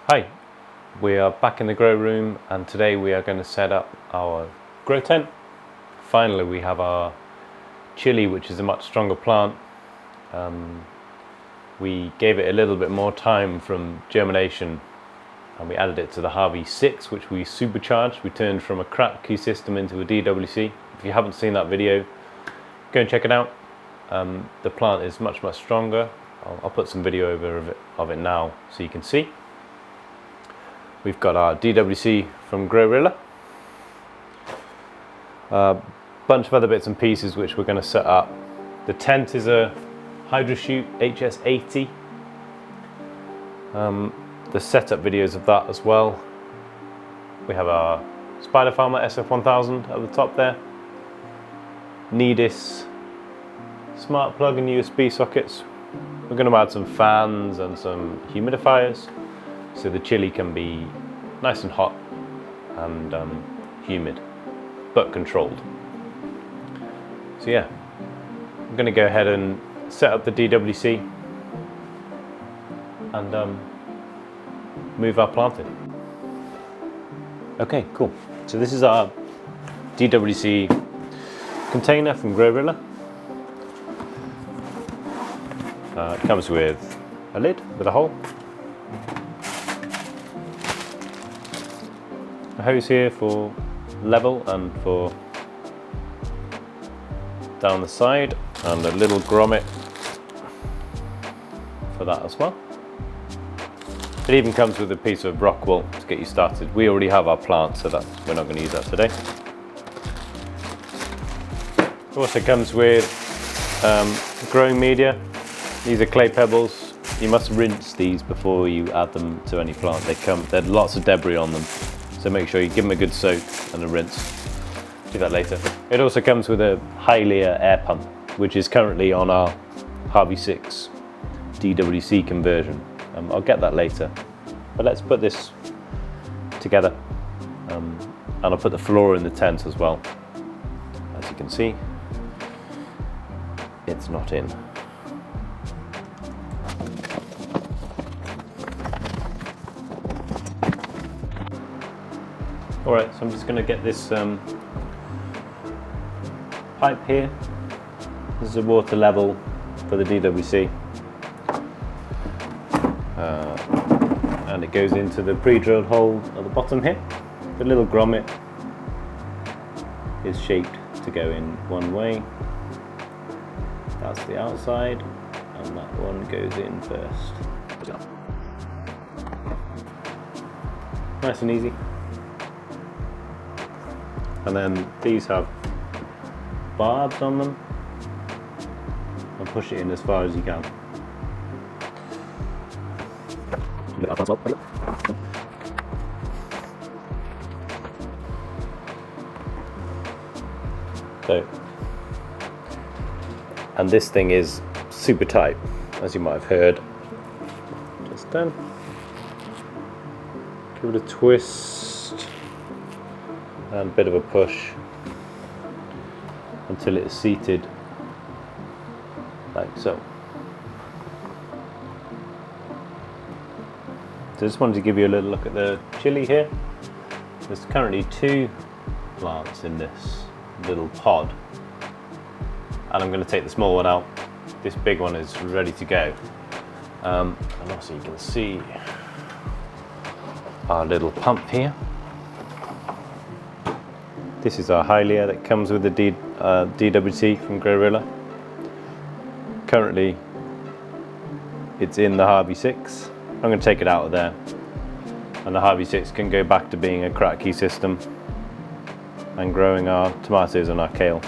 Hi, we are back in the grow room and today we are going to set up our grow tent. Finally we have our chili, which is a much stronger plant. We gave it a little bit more time from germination and we added it to the Harvy 6, which we supercharged. We turned from a crack key system into a DWC. If you haven't seen that video, go and check it out. The plant is much stronger. I'll put some video of it now so you can see. We've got our DWC from Growrilla, a bunch of other bits and pieces which we're going to set up. The tent is a Hydroshoot HS-80. The setup videos of that as well. We have our Spider Farmer SF1000 at the top there. Nedis smart plug and USB sockets. We're going to add some fans and some humidifiers so the chili can be nice and hot and humid, but controlled. So yeah, I'm going to go ahead and set up the DWC and move our plant in. Okay, cool. So this is our DWC container from Growrilla. It comes with a lid with a hole, a hose here for level and for down the side, and a little grommet for that as well. It even comes with a piece of rock wool to get you started. We already have our plant, so we're not going to use that today. It also comes with growing media. These are clay pebbles. You must rinse these before you add them to any plant. There's lots of debris on them, so make sure you give them a good soak and a rinse. Do that later. It also comes with a Hydroponics air pump, which is currently on our Harvy 6 DWC conversion. I'll get that later, but let's put this together, and I'll put the floor in the tent as well. As you can see, it's not in. Alright, so I'm just going to get this pipe here. This is a water level for the DWC. And it goes into the pre-drilled hole at the bottom here. The little grommet is shaped to go in one way. That's the outside, and that one goes in first. Nice and easy. And then these have barbs on them, and push it in as far as you can. So, and this thing is super tight, as you might have heard. Just done. Give it a twist and a bit of a push until it's seated like so. So I just wanted to give you a little look at the chili here. There's currently 2 plants in this little pod, and I'm going to take the small one out. This big one is ready to go, and also you can see our little pump here. This is our Hylia that comes with the DWC from Growrilla. Currently it's in the Harvy 6. I'm going to take it out of there, and the Harvy 6 can go back to being a crack key system and growing our tomatoes and our kale.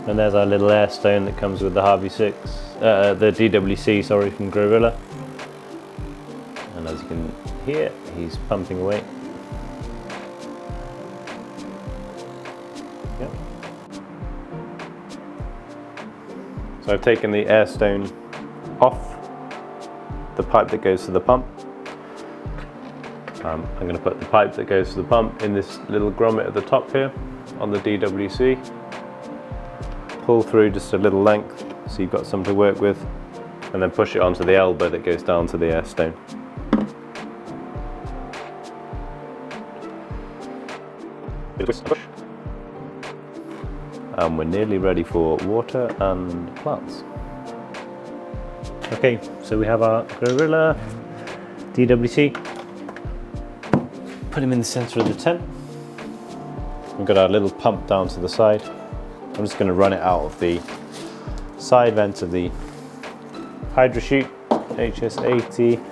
And there's our little air stone that comes with the Harvy 6, the DWC, sorry, from Growrilla. And as you can hear, he's pumping away. Yep. So I've taken the air stone off the pipe that goes to the pump. I'm going to put the pipe that goes to the pump in this little grommet at the top here on the DWC. Pull through just a little length so you've got some to work with, and then push it onto the elbow that goes down to the air stone. And we're nearly ready for water and plants. Okay, so we have our Growrilla DWC. Put him in the center of the tent. We've got our little pump down to the side. I'm just going to run it out of the side vent of the Hydroshoot HS-80.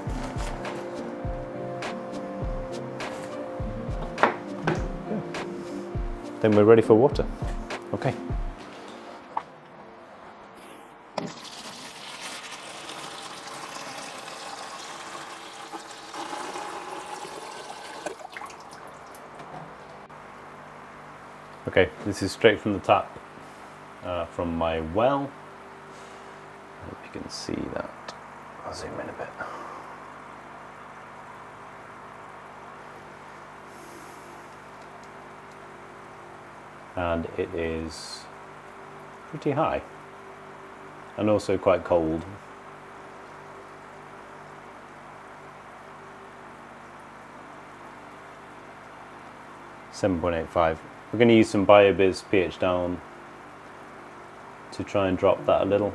Then we're ready for water. Okay. Okay, this is straight from the tap, from my well. I hope you can see that. I'll zoom in a bit. And it is pretty high and also quite cold. .85. We're going to use some BioBiz pH down to try and drop that a little.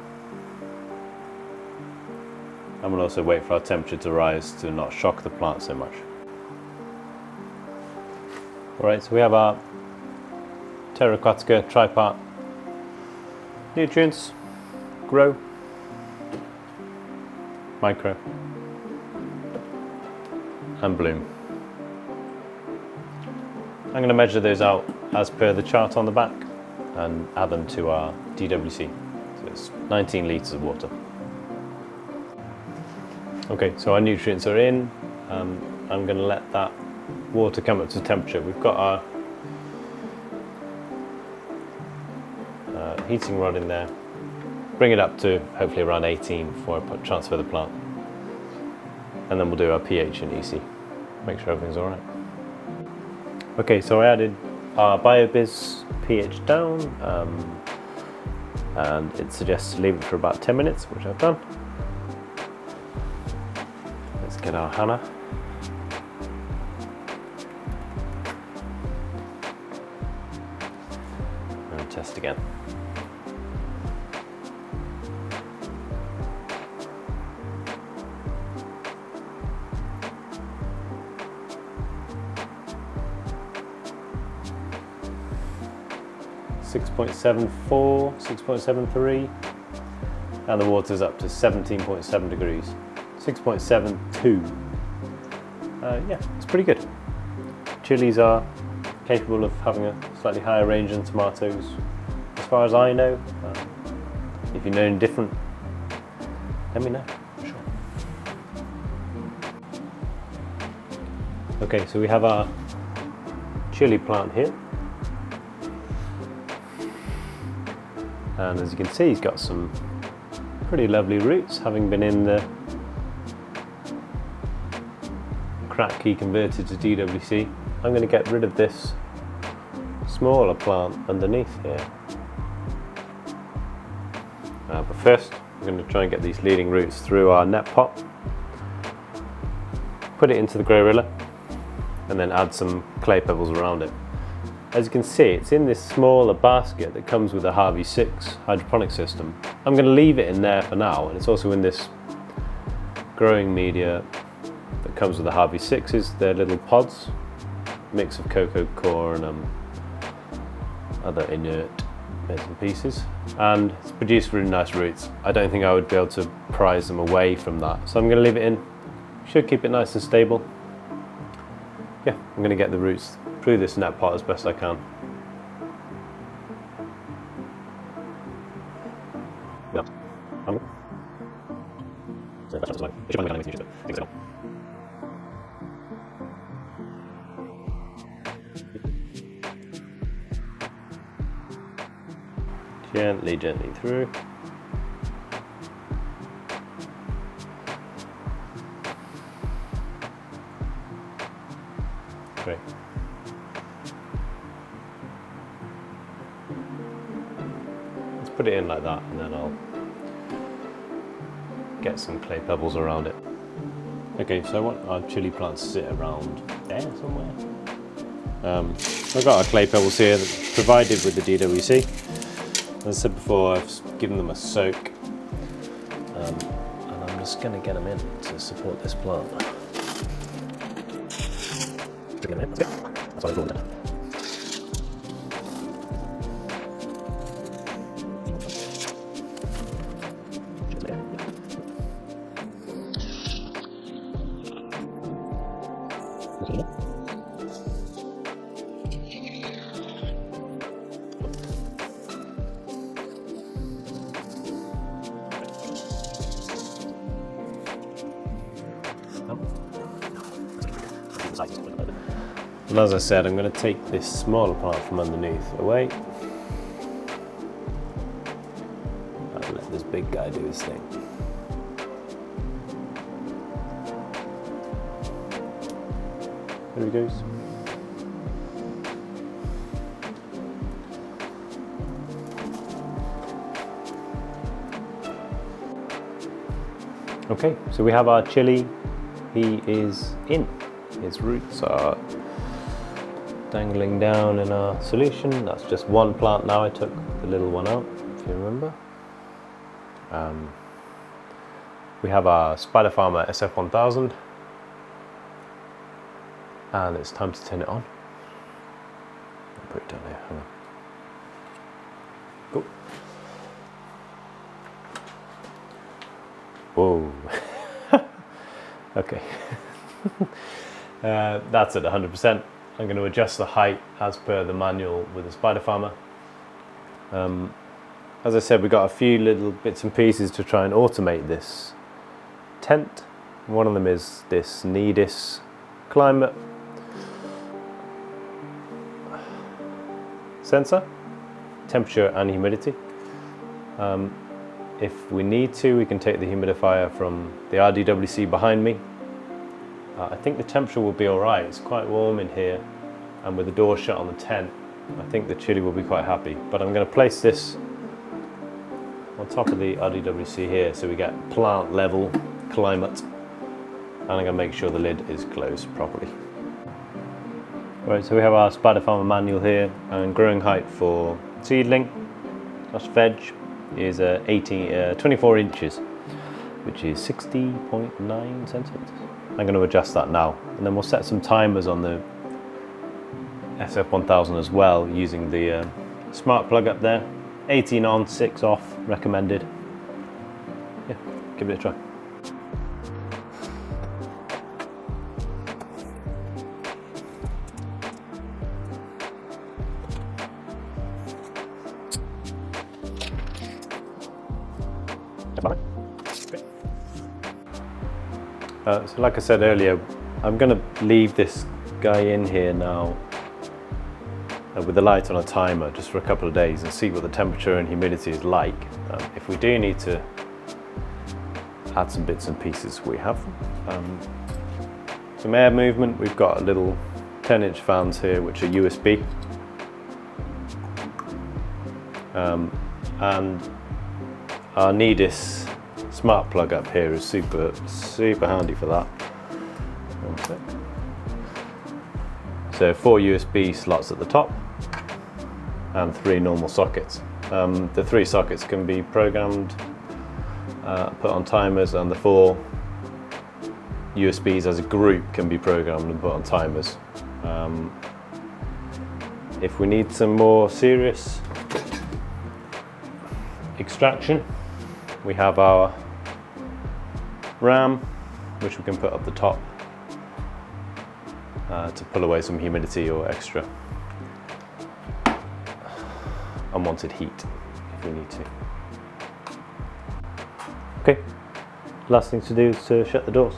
And we'll also wait for our temperature to rise to not shock the plant so much. Alright, so we have our Terra Aquatica TriPart nutrients, grow, micro, and bloom. I'm going to measure those out as per the chart on the back and add them to our DWC. So it's 19 litres of water. Okay, so our nutrients are in. I'm going to let that water come up to temperature. We've got our heating rod in there. Bring it up to hopefully around 18 before I transfer the plant. And then we'll do our pH and EC. Make sure everything's alright. Okay, so I added our BioBiz pH down, and it suggests to leave it for about 10 minutes, which I've done. Let's get our Hannah. And test again. .74, 6.73, and the water's up to 17.7 degrees, 6.72. Yeah, it's pretty good. Chilies are capable of having a slightly higher range than tomatoes, as far as I know. If you know any different, let me know, for sure. Okay, so we have our chili plant here. And as you can see, he's got some pretty lovely roots, having been in the crack he converted to DWC. I'm going to get rid of this smaller plant underneath here. But first, I'm going to try and get these leading roots through our net pot. Put it into the Growrilla, and then add some clay pebbles around it. As you can see, it's in this smaller basket that comes with a Harvy 6 hydroponic system. I'm going to leave it in there for now, and it's also in this growing media that comes with the Harvy 6s. They're little pods, mix of cocoa corn and other inert bits and pieces, and it's produced really nice roots. I don't think I would be able to prise them away from that, so I'm going to leave it in. Should keep it nice and stable. Yeah, I'm going to get the roots through this net pot as best I can. Gently through. Great. Let's put it in like that, and then I'll get some clay pebbles around it. Okay, so I want our chili plants to sit around there somewhere. I've got our clay pebbles here that's provided with the DWC. As I said before, I've given them a soak, and I'm just going to get them in to support this plant. That's what I thought. And as I said, I'm going to take this smaller plant from underneath away and let this big guy do his thing. There he goes. Okay, so we have our chili. He is in. His roots are dangling down in our solution. That's just one plant now. I took the little one out, if you remember. We have our Spider Farmer SF1000, and it's time to turn it on. I'll put it down here. Hang on. Cool. Whoa. Okay. That's at 100%. I'm going to adjust the height as per the manual with the Spider Farmer. As I said, we got a few little bits and pieces to try and automate this tent. One of them is this Nedis climate sensor, temperature and humidity. If we need to, we can take the humidifier from the RDWC behind me. I think the temperature will be alright. It's quite warm in here, and with the door shut on the tent, I think the chili will be quite happy. But I'm going to place this on top of the RDWC here so we get plant level climate, and I'm going to make sure the lid is closed properly. Right, so we have our Spider Farmer manual here, and growing height for seedling / veg is 24 inches, which is 60.9 centimeters. I'm going to adjust that now, and then we'll set some timers on the SF1000 as well, using the smart plug up there. 18 on, 6 off, recommended. Yeah, give it a try. So like I said earlier, I'm going to leave this guy in here now with the light on a timer just for a couple of days and see what the temperature and humidity is like. If we do need to add some bits and pieces, we have some air movement. We've got a little 10-inch fans here which are USB, and our Nedis smart plug up here is super handy for that. Okay. So 4 USB slots at the top and 3 normal sockets. The 3 sockets can be programmed, put on timers, and the 4 USBs as a group can be programmed and put on timers. If we need some more serious extraction, we have our RAM, which we can put up the top to pull away some humidity or extra unwanted heat if we need to. Okay, last thing to do is to shut the doors.